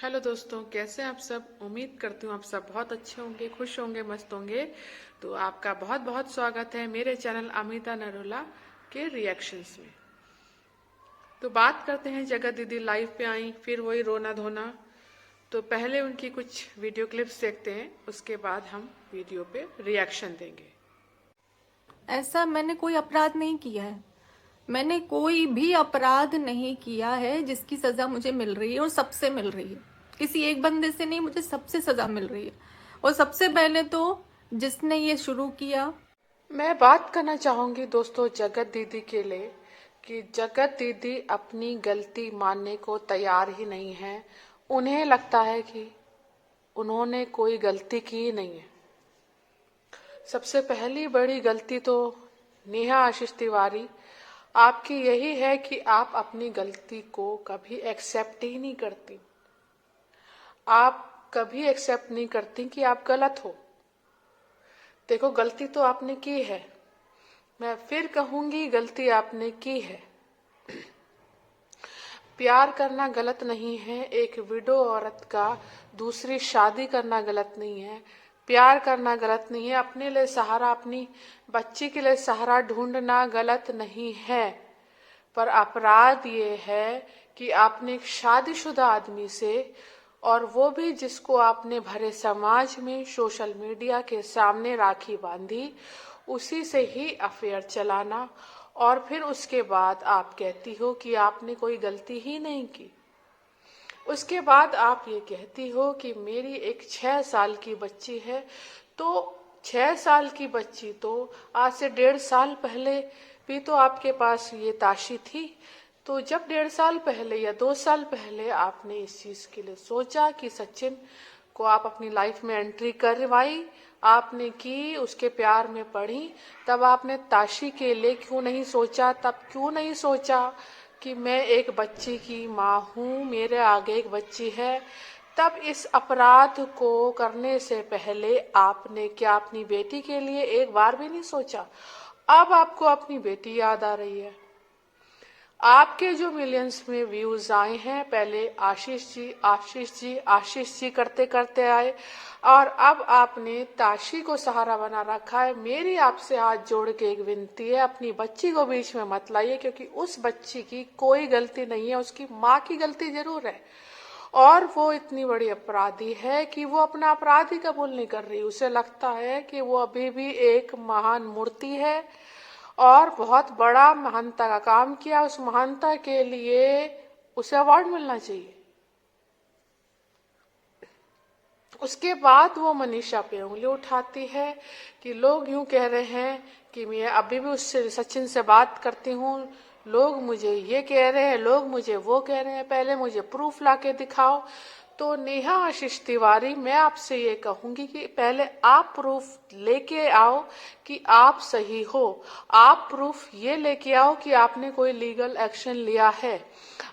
Hello दोस्तों, कैसे हैं आप सब। उम्मीद करती हूँ आप सब बहुत अच्छे होंगे, खुश होंगे, मस्त होंगे। तो आपका बहुत बहुत स्वागत है मेरे चैनल अमिता नरोला के रिएक्शंस में। तो बात करते हैं, जगत दीदी लाइव पे आई, फिर वही रोना धोना। तो पहले उनकी कुछ वीडियो क्लिप्स देखते हैं, उसके बाद हम वीडियो पे रिएक्शन देंगे। ऐसा मैंने कोई अपराध नहीं किया है। मैंने कोई भी अपराध नहीं किया है जिसकी सजा मुझे मिल रही है, और सबसे मिल रही है। किसी एक बंदे से नहीं, मुझे सबसे सजा मिल रही है। और सबसे पहले तो जिसने ये शुरू किया। मैं बात करना चाहूंगी दोस्तों जगत दीदी के लिए कि जगत दीदी अपनी गलती मानने को तैयार ही नहीं है। उन्हें लगता है कि उन्होंने कोई गलती की नहीं है। सबसे पहली बड़ी गलती तो नेहा आशीष तिवारी आपकी यही है कि आप अपनी गलती को कभी एक्सेप्ट ही नहीं करती। आप कभी एक्सेप्ट नहीं करती कि आप गलत हो। देखो, गलती तो आपने की है, मैं फिर कहूंगी गलती आपने की है। प्यार करना गलत नहीं है, एक विडो औरत का दूसरी शादी करना गलत नहीं है। प्यार करना गलत नहीं है, अपने लिए सहारा, अपनी बच्ची के लिए सहारा ढूंढना गलत नहीं है। पर अपराध ये है कि आपने एक शादीशुदा आदमी से, और वो भी जिसको आपने भरे समाज में सोशल मीडिया के सामने राखी बांधी, उसी से ही अफेयर चलाना, और फिर उसके बाद आप कहती हो कि आपने कोई गलती ही नहीं की। उसके बाद आप ये कहती हो कि मेरी एक 6 साल की बच्ची है। तो 6 साल की बच्ची तो आज से 1.5 साल पहले भी तो आपके पास ये ताशी थी। तो जब 1.5 साल पहले या 2 साल पहले आपने इस चीज के लिए सोचा कि सचिन को आप अपनी लाइफ में एंट्री करवाई, आपने की, उसके प्यार में पड़ी, तब आपने ताशी के लिए क्यों नहीं सोचा? तब क्यों नहीं सोचा कि मैं एक बच्ची की माँ हूँ, मेरे आगे एक बच्ची है? तब इस अपराध को करने से पहले आपने क्या अपनी बेटी के लिए एक बार भी नहीं सोचा? अब आपको अपनी बेटी याद आ रही है। आपके जो मिलियंस में व्यूज आए हैं, पहले आशीष जी आशीष जी आशीष जी करते करते आए, और अब आपने ताशी को सहारा बना रखा है। मेरी आपसे हाथ जोड़ के एक विनती है, अपनी बच्ची को बीच में मत लाइए, क्योंकि उस बच्ची की कोई गलती नहीं है, उसकी माँ की गलती जरूर है। और वो इतनी बड़ी अपराधी है कि वो अपना अपराध ही कबूल नहीं कर रही। उसे लगता है कि वो अभी भी एक महान मूर्ति है और बहुत बड़ा महानता का काम किया, उस महानता के लिए उसे अवार्ड मिलना चाहिए। उसके बाद वो मनीषा पे उंगली उठाती है कि लोग यूं कह रहे हैं कि मैं अभी भी उससे सचिन से बात करती हूँ, लोग मुझे ये कह रहे हैं, लोग मुझे वो कह रहे हैं, पहले मुझे प्रूफ लाके दिखाओ। तो नेहा आशीष तिवारी, मैं आपसे ये कहूंगी कि पहले आप प्रूफ लेके आओ कि आप सही हो। आप प्रूफ ये लेके आओ कि आपने कोई लीगल एक्शन लिया है।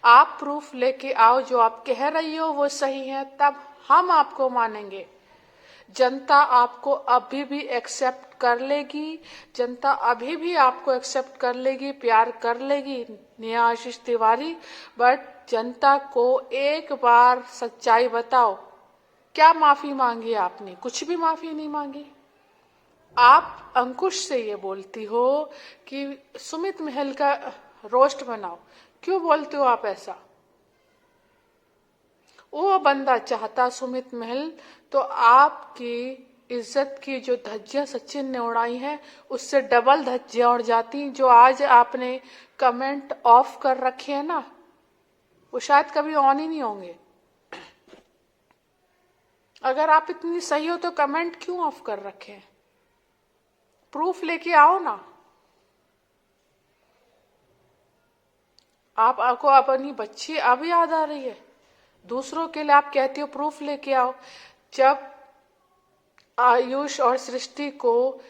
आप प्रूफ लेके आओ जो आप कह रही हो वो सही है, तब हम आपको मानेंगे। जनता आपको अभी भी एक्सेप्ट कर लेगी, जनता अभी भी आपको एक्सेप्ट कर लेगी, प्यार कर लेगी नेहा आशीष तिवारी। बट जनता को एक बार सच्चाई बताओ, क्या माफी मांगी आपने? कुछ भी माफी नहीं मांगी। आप अंकुश से ये बोलती हो कि सुमित महल का रोस्ट बनाओ, क्यों बोलते हो आप ऐसा? वो बंदा चाहता सुमित महल, तो आपकी इज्जत की जो धज्जियां सचिन ने उड़ाई हैं, उससे डबल धज्जियां उड़ जाती। जो आज आपने कमेंट ऑफ कर रखे हैं ना, वो शायद कभी ऑन ही नहीं होंगे। अगर आप इतनी सही हो तो कमेंट क्यों ऑफ कर रखे हैं? प्रूफ लेके आओ ना। आपको अपनी बच्ची अब याद आ रही है? दूसरों के लिए आप कहती हो प्रूफ लेके आओ। जब आयुष और सृष्टि को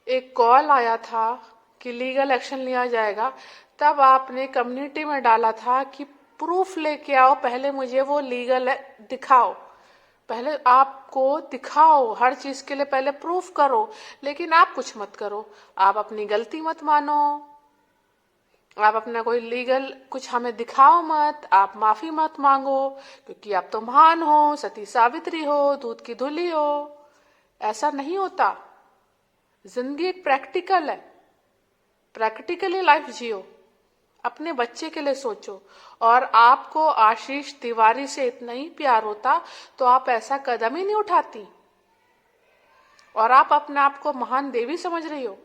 एक कॉल आया था कि लीगल एक्शन लिया जाएगा, तब आपने कम्युनिटी में डाला था कि प्रूफ लेके आओ, पहले मुझे वो लीगल दिखाओ, पहले आपको दिखाओ, हर चीज के लिए पहले प्रूफ करो। लेकिन आप कुछ मत करो, आप अपनी गलती मत मानो। आप अपना कोई लीगल कुछ हमें दिखाओ मत, आप माफी मत मांगो, क्योंकि आप तो महान हो, सती सावित्री हो, दूध की धुली हो। ऐसा नहीं होता। जिंदगी एक प्रैक्टिकल है, प्रैक्टिकली लाइफ जियो, अपने बच्चे के लिए सोचो। और आपको आशीष तिवारी से इतना ही प्यार होता तो आप ऐसा कदम ही नहीं उठाती, और आप अपने आप को महान देवी समझ रही हो।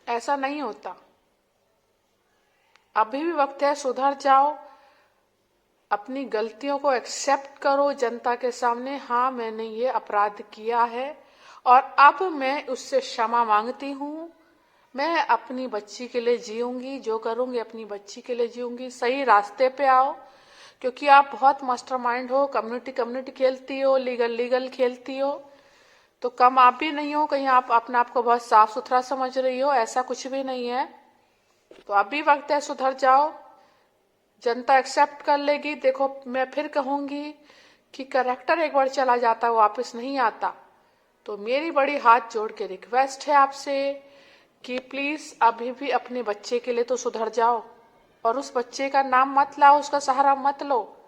ऐसा नहीं होता। अभी भी वक्त है, सुधर जाओ, अपनी गलतियों को एक्सेप्ट करो जनता के सामने। हाँ, मैंने ये अपराध किया है और अब मैं उससे क्षमा मांगती हूँ। मैं अपनी बच्ची के लिए जीऊंगी, जो करूंगी अपनी बच्ची के लिए जीऊंगी। सही रास्ते पे आओ, क्योंकि आप बहुत मास्टरमाइंड हो, कम्युनिटी खेलती हो, लीगल खेलती हो, तो कम आप भी नहीं हो। कहीं आप अपने आप को बहुत साफ सुथरा समझ रही हो, ऐसा कुछ भी नहीं है। तो अभी वक्त है, सुधर जाओ, जनता एक्सेप्ट कर लेगी। देखो, मैं फिर कहूंगी कि करेक्टर एक बार चला जाता है, वापस नहीं आता। तो मेरी बड़ी हाथ जोड़ के रिक्वेस्ट है आपसे कि प्लीज अभी भी अपने बच्चे के लिए तो सुधर जाओ, और उस बच्चे का नाम मत लाओ, उसका सहारा मत लो।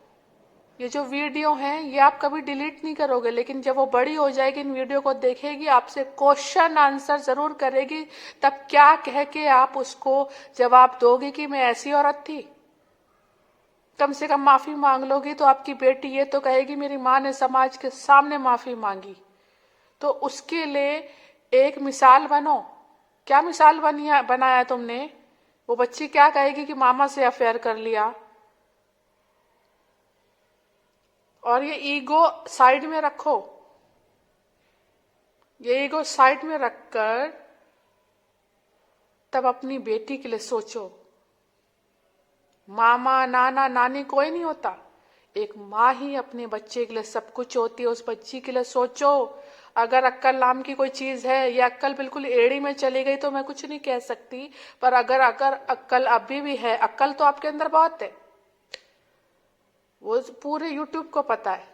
ये जो वीडियो हैं ये आप कभी डिलीट नहीं करोगे, लेकिन जब वो बड़ी हो जाएगी, इन वीडियो को देखेगी, आपसे क्वेश्चन आंसर जरूर करेगी, तब क्या कह के आप उसको जवाब दोगे कि मैं ऐसी औरत थी? कम से कम माफी मांग लोगी तो आपकी बेटी ये तो कहेगी मेरी माँ ने समाज के सामने माफी मांगी। तो उसके लिए एक मिसाल बनो। क्या मिसाल बनाया तुमने? वो बच्ची क्या कहेगी कि मामा से अफेयर कर लिया। और ये ईगो साइड में रखो, ये ईगो साइड में रखकर तब अपनी बेटी के लिए सोचो। मामा नाना नानी कोई नहीं होता, एक माँ ही अपने बच्चे के लिए सब कुछ होती है। उस बच्ची के लिए सोचो। अगर अक्कल नाम की कोई चीज है, या अक्कल बिल्कुल एड़ी में चली गई तो मैं कुछ नहीं कह सकती, पर अगर अक्कल अभी भी है, अक्कल तो आपके अंदर बहुत है, वो पूरे यूट्यूब को पता है।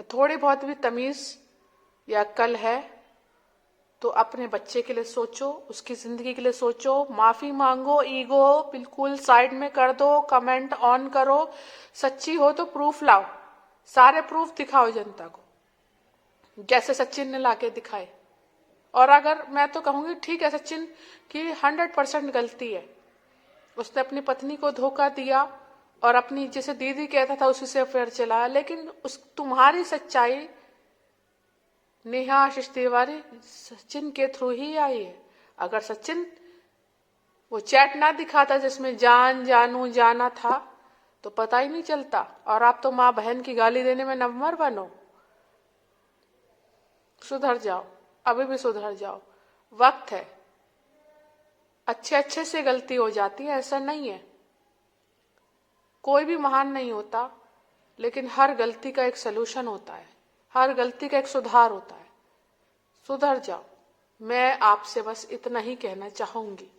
थोड़ी बहुत भी तमीज या अक्कल है तो अपने बच्चे के लिए सोचो, उसकी जिंदगी के लिए सोचो, माफी मांगो, ईगो बिल्कुल साइड में कर दो, कमेंट ऑन करो। सच्ची हो तो प्रूफ लाओ, सारे प्रूफ दिखाओ जनता को, जैसे सचिन ने लाके दिखाए। और अगर मैं तो कहूंगी ठीक है, सचिन की 100% गलती है, उसने अपनी पत्नी को धोखा दिया और अपनी जैसे दीदी कहता था उसी से अफेयर चलाया, लेकिन उस तुम्हारी सच्चाई नेहा आशीष तिवारी सचिन के थ्रू ही आई है। अगर सचिन वो चैट ना दिखाता जिसमें जानू जाना था तो पता ही नहीं चलता। और आप तो माँ बहन की गाली देने में नंबर बनो। सुधर जाओ, अभी भी सुधर जाओ, वक्त है। अच्छे से गलती हो जाती है, ऐसा नहीं है। कोई भी महान नहीं होता, लेकिन हर गलती का एक सलूशन होता है, हर गलती का एक सुधार होता है। सुधर जाओ, मैं आपसे बस इतना ही कहना चाहूंगी।